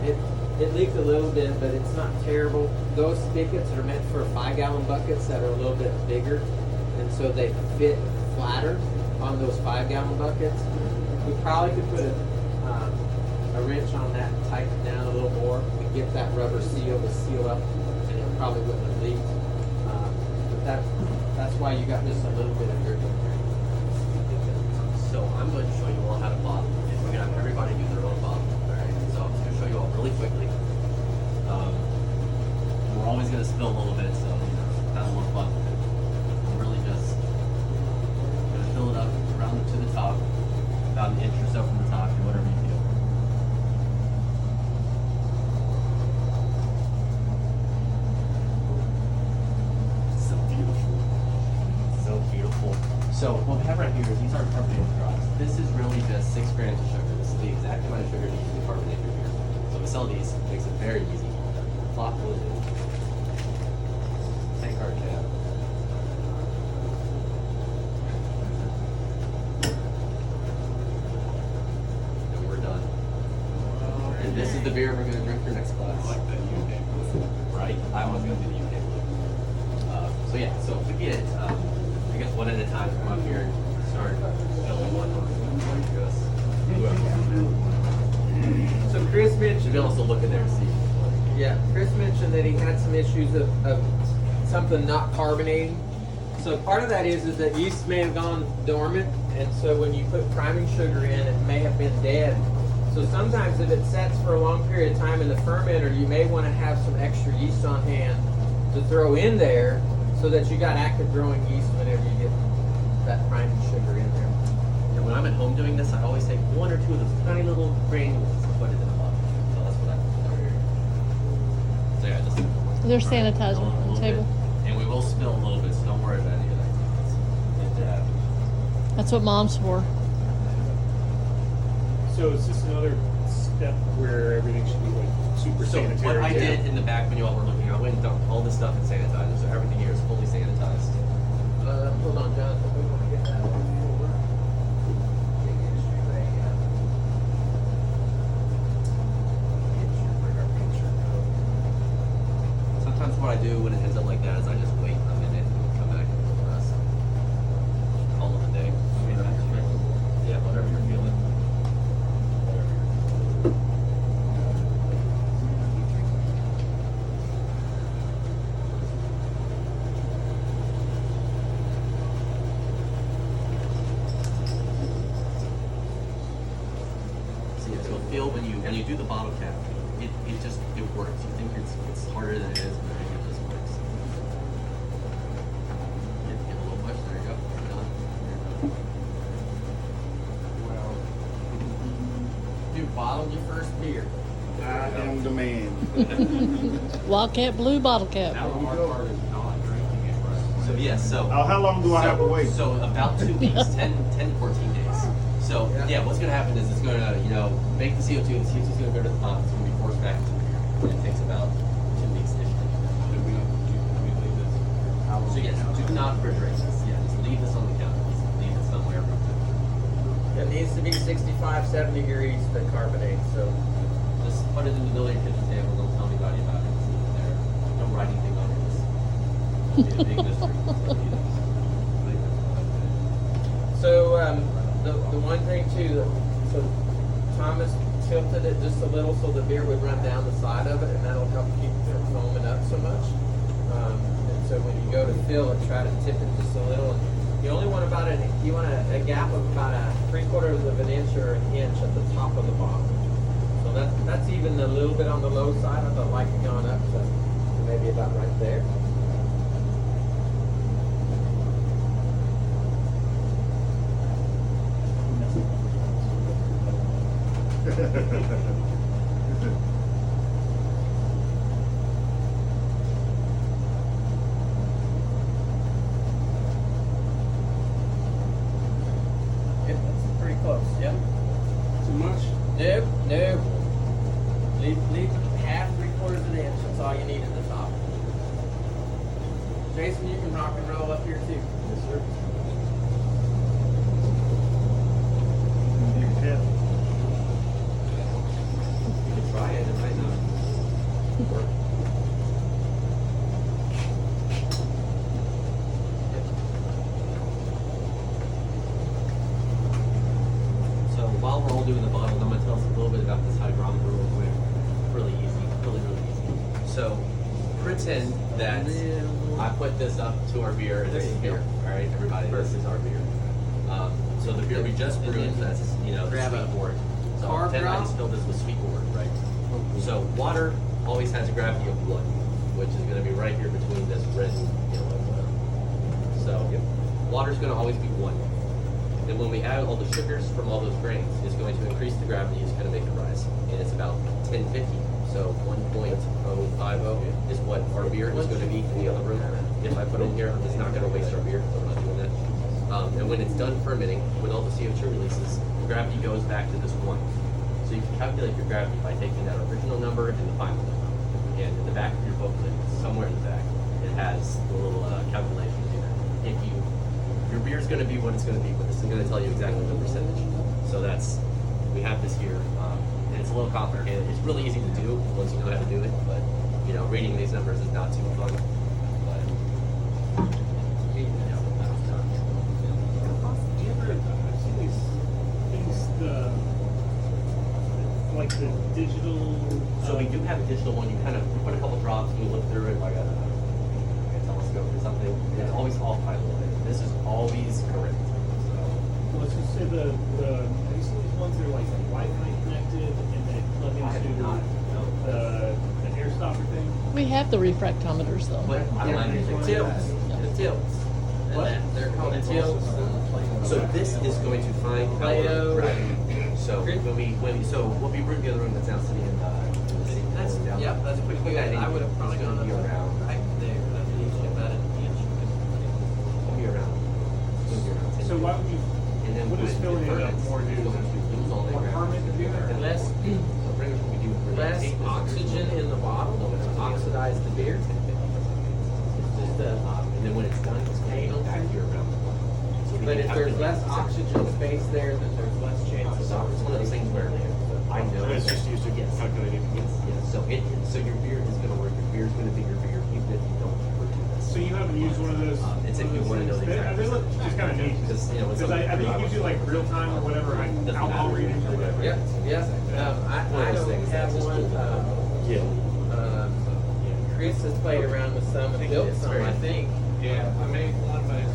It leaked a little bit, but it's not terrible. Those spigots are meant for 5-gallon buckets that are a little bit bigger, and so they fit flatter on those 5-gallon buckets. We probably could put a wrench on that and tighten it down a little more and get that rubber seal to seal up, and it probably wouldn't have leaked. But that's why you got just a little bit of dirt in there. So I'm going to show you all how to bottle, and we're going to have everybody do their own bottle. All right. So I'm just going to show you all really quickly. We're always going to spill a little bit, so that'll look fun. I'm really just going to fill it up around to the top, about an inch or so from the top, or whatever you feel. So beautiful. So beautiful. So what we have right here is these are carbonated drops. This is really just 6 grams of sugar. This is the exact amount of sugar needed to carbonate your beer. So we sell these, it makes it very easy. Plop those in. Take our cap. And we're done. And this is the beer we're going to drink for next class. I like that UK blue. Right? I was going to do the UK blue. So yeah, so if we get it, I guess one at a time, come up here and start filling one. So Chris mentioned. Should be able to look in there and see. Yeah, Chris mentioned that he had some issues of something not carbonating. So part of that is that yeast may have gone dormant, and so when you put priming sugar in, it may have been dead. So sometimes if it sets for a long period of time in the fermenter, you may want to have some extra yeast on hand to throw in there so that you got active growing yeast whenever you get that priming sugar in there. And when I'm at home doing this, I always take 1 or 2 of those tiny little granules and put it in a bottle. So that's what I do. So yeah, just. There's sanitizer Fill it a on the little table. bit. And we will spill a little bit, so don't worry about any of that. It happens. That's what mom's for. So is this another step where everything should be like super So sanitary? what I did in the back when you all were looking, I went and dumped all this stuff in sanitizer, so everything here is fully sanitized. Hold on, Jonathan. We want to get that one forward. Big issue they have. Where'd our picture go? Sometimes what I do when it ends up like that is I just wait a minute and come back and do the rest. Call it a day. Yeah, whatever you're feeling. See, so feel when you do the bottle cap, it works. You think it's harder than it is, but it just works. Give a little push. There you go. You're done. Well, You bottled your first beer. I am the man. Wildcat Blue bottle cap. now the hard part is not drinking it right. So yes, so Oh, how long do I have to wait? So about 2 weeks, 10 to 14 days. So yeah, what's gonna happen is it's gonna, make the CO2. The CO2 is gonna go to the pump. It's gonna be forced back into the beer. And it takes about 2 weeks ish. Should we leave this? So yes, do not refrigerate this. Yeah, just leave this on the counter. Just leave it somewhere. It needs to be 65, 70 degrees to carbonate. So Just put it in the middle of your kitchen table. Don't tell anybody about it. Just leave it there. Don't write anything on it. Just be a big mystery. So the one thing too, so Thomas tilted it just a little so the beer would run down the side of it, and that'll help keep it from foaming up so much. And so when you go to fill it, try to tip it just a little. And you only want you want a gap of about a 3/4 of an inch or an inch at the top of the bottle. So that's even a little bit on the low side. I'd like it gone up to maybe about right there. Yep, that's pretty close. Yep. Too much? No. Leave half, 3/4 of an inch. That's all you need at the top. Jason, you can rock and roll up here too. Yes, sir. You can try it. It might So while we're all doing the bottles, I'm gonna tell us a little bit about this hydrometer real quick. Really easy, really easy. So pretend that I put this up to our beer, and this is beer. All right, everybody, this is our beer. So the beer we just brewed, that's the Grab sweet a wort. So carb pretend I drop. just filled this with sweet wort, right? So water always has a gravity of 1, which is going to be right here between this red and yellow. So water's going to always be 1. And when we add all the sugars from all those grains, it's going to increase the gravity, it's going to make it rise. And it's about 1050. So 1.050 is what our beer is going to be in the other room. If I put it in here, it's not going to waste our beer. I'm not doing that. And when it's done fermenting, when all the CO2 releases, the gravity goes back to this 1. So you can calculate your gravity by taking that original number and the final number. And in the back of your booklet, somewhere in the back, it has the little calculation here. If your beer is going to be what it's going to be, but this is going to tell you exactly the percentage. So we have this here, and it's a little complicated. It's really easy to do once you know how to do it, but reading these numbers is not too fun. But Do you ever, I've seen these things, like the digital. So we do have a digital one. You kind of put a couple drops and you look through it like a telescope or something. It's always off by a little bit. This is always correct. So Let's just say have you seen these ones that are like Wi-Fi connected and they plug I have into not. No. the air stopper thing? We have the refractometers though. But I don't like The it. tilts. The tilts. What? They're called tilts. So this is going to find Play-Doh. our gravity. So what we brewed the other room that's now sitting in the sink. That's down. yep. That's pretty Put good. that in, I would have it's probably gonna gone be up around. right there. That's usually about an inch. It'll be around. It'll be around 10 So why would you, And then what does when filling it up ferments, more do? it's going to lose all that More gravity. ferment the beer? And Less- so pretty much what we do is we're gonna Less take this oxygen original- in the bottle to oxidize the beer. It's just and then when it's done, it's going to go back here around the block. So we But can if there's calculate less exactly- oxygen space there, then there's less chance So of it's one of those things where I know. That's just used to yes, calculate it. yes, yes. So your beer is going to work. Your beer is going to be your beer, even if you don't do this. so you haven't used one of those? It's if you want to know the exact They look just kind of neat. Because Because I think it gives you like real time or whatever, alcohol reading or whatever. Yep, yep. I One of those don't things have that's just one. cool. Chris has played around with some and built some, I think. Yeah, I made one, but it's